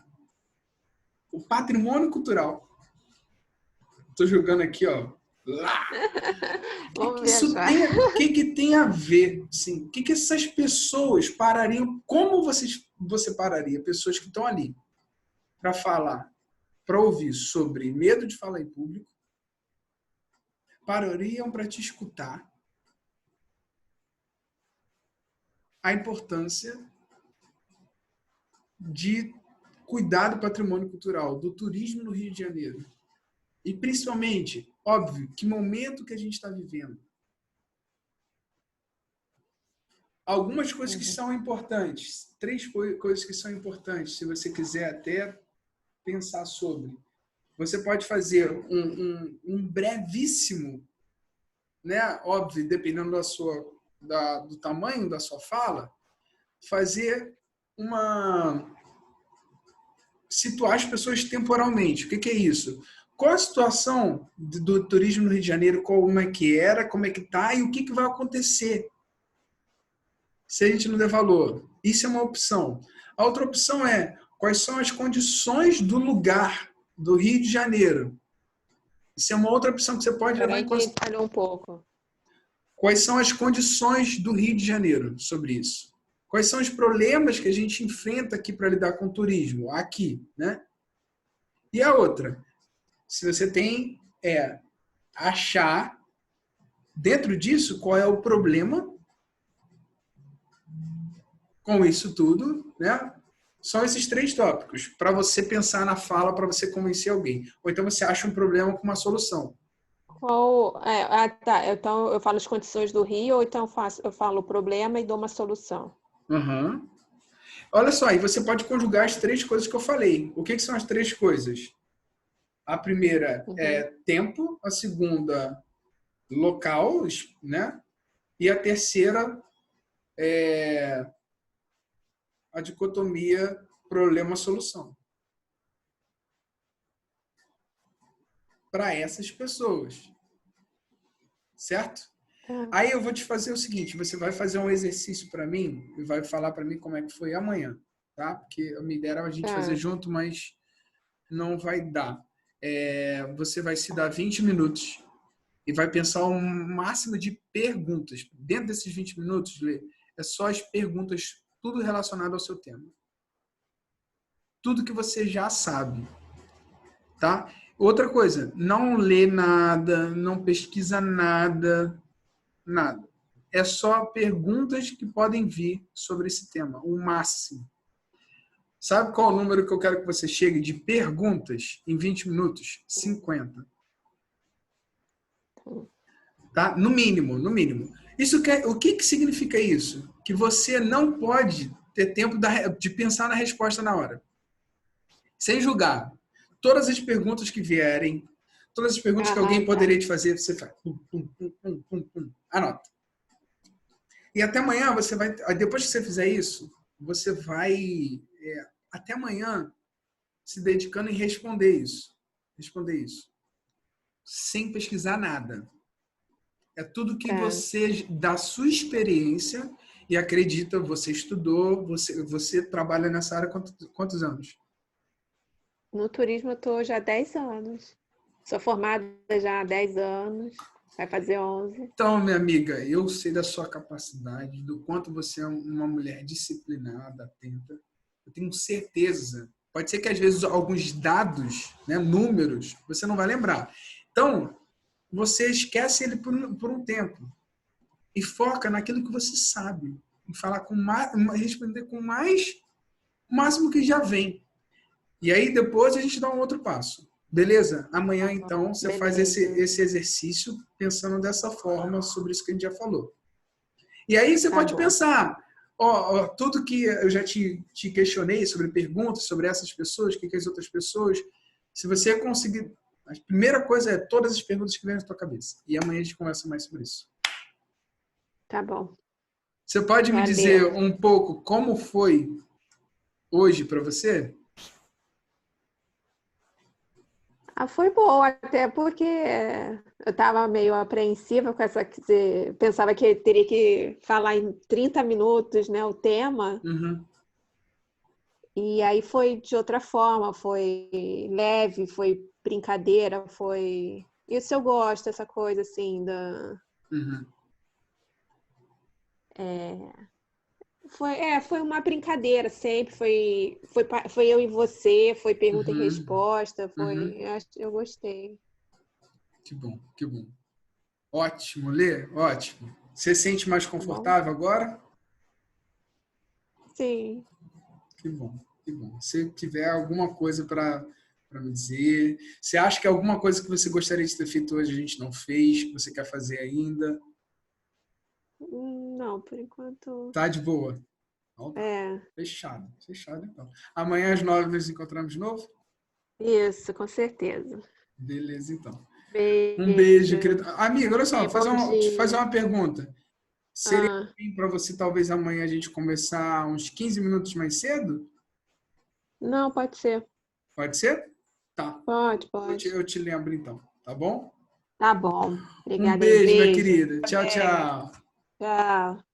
o patrimônio cultural, estou jogando aqui, ó, lá, o que tem a ver? Assim, o que essas pessoas parariam? Como você pararia pessoas que estão ali para falar, para ouvir sobre medo de falar em público, parariam para te escutar a importância de cuidar do patrimônio cultural, do turismo no Rio de Janeiro. E principalmente, óbvio, que momento que a gente está vivendo. Algumas coisas que são importantes, 3 coisas que são importantes, se você quiser até pensar sobre. Você pode fazer um brevíssimo, né? Óbvio, dependendo do tamanho da sua fala, fazer situar as pessoas temporalmente. O que é isso? Qual a situação do turismo no Rio de Janeiro? Como é que era? Como é que está? E o que vai acontecer se a gente não der valor? Isso é uma opção. A outra opção é quais são as condições do lugar do Rio de Janeiro. Isso é uma outra opção que você pode levar em consideração. Um pouco. Quais são as condições do Rio de Janeiro sobre isso? Quais são os problemas que a gente enfrenta aqui para lidar com o turismo? Aqui, né? E a outra, se você tem, achar dentro disso qual é o problema com isso tudo, né? São esses 3 tópicos para você pensar na fala, para você convencer alguém. Ou então você acha um problema com uma solução. Tá. Então eu falo as condições do Rio, ou então eu falo o problema e dou uma solução. Uhum. Olha só, aí você pode conjugar as 3 coisas que eu falei. O que são as 3 coisas? A primeira é tempo, a segunda local, né? E a terceira é a dicotomia problema-solução. Para essas pessoas. Certo? Aí eu vou te fazer o seguinte, você vai fazer um exercício para mim e vai falar para mim como é que foi amanhã, tá? Porque a minha ideia era a gente fazer junto, mas não vai dar. Você vai se dar 20 minutos e vai pensar um máximo de perguntas. Dentro desses 20 minutos, Lê, é só as perguntas, tudo relacionado ao seu tema. Tudo que você já sabe, tá? Outra coisa, não lê nada, não pesquisa nada, nada. É só perguntas que podem vir sobre esse tema, o máximo. Sabe qual é o número que eu quero que você chegue de perguntas em 20 minutos? 50. Tá? No mínimo, no mínimo. O que significa isso? Que você não pode ter tempo de pensar na resposta na hora. Sem julgar. Todas as perguntas que vierem, todas as perguntas que alguém poderia te fazer, você faz. Anota. E até amanhã você vai. Depois que você fizer isso, você vai até amanhã se dedicando em responder isso. Responder isso. Sem pesquisar nada. É tudo que você, da sua experiência, e acredita, você estudou, você trabalha nessa área há quantos anos? No turismo eu estou já há 10 anos. Sou formada já há 10 anos, vai fazer 11. Então, minha amiga, eu sei da sua capacidade, do quanto você é uma mulher disciplinada, atenta. Eu tenho certeza. Pode ser que às vezes alguns dados, né, números, você não vai lembrar. Então, você esquece ele por um tempo e foca naquilo que você sabe. Em falar com mais, responder com mais, o máximo que já vem. E aí depois a gente dá um outro passo. Beleza? Amanhã, então, você faz esse exercício pensando dessa forma sobre isso que a gente já falou. E aí você pode pensar, tudo que eu já te questionei sobre perguntas, sobre essas pessoas, o que as outras pessoas, se você conseguir... A primeira coisa é todas as perguntas que vêm na tua cabeça. E amanhã a gente conversa mais sobre isso. Tá bom. Você pode me dizer um pouco como foi hoje para você? Foi boa, até porque eu estava meio apreensiva com essa. Pensava que teria que falar em 30 minutos, né, o tema. Uhum. E aí foi de outra forma, foi leve, foi brincadeira, foi. Isso eu gosto, essa coisa assim da. Uhum. Foi uma brincadeira sempre, foi eu e você, foi pergunta e resposta, eu gostei. Que bom, que bom. Ótimo, Lê, ótimo. Você se sente mais confortável agora? Sim. Que bom, que bom. Se tiver alguma coisa para me dizer, você acha que alguma coisa que você gostaria de ter feito hoje a gente não fez, que você quer fazer ainda? Não, por enquanto. Tá de boa? Fechado, fechado então. Amanhã às 9 nos encontramos de novo? Isso, com certeza. Beleza, então. Beijo. Um beijo, querido. Amigo, olha só, te fazer uma pergunta. Seria bem para você, talvez amanhã a gente começar uns 15 minutos mais cedo? Não, pode ser. Pode ser? Tá. Pode. Eu te lembro então, tá bom? Tá bom. Obrigada. Um beijo, minha querida. Tchau, tchau. Tchau.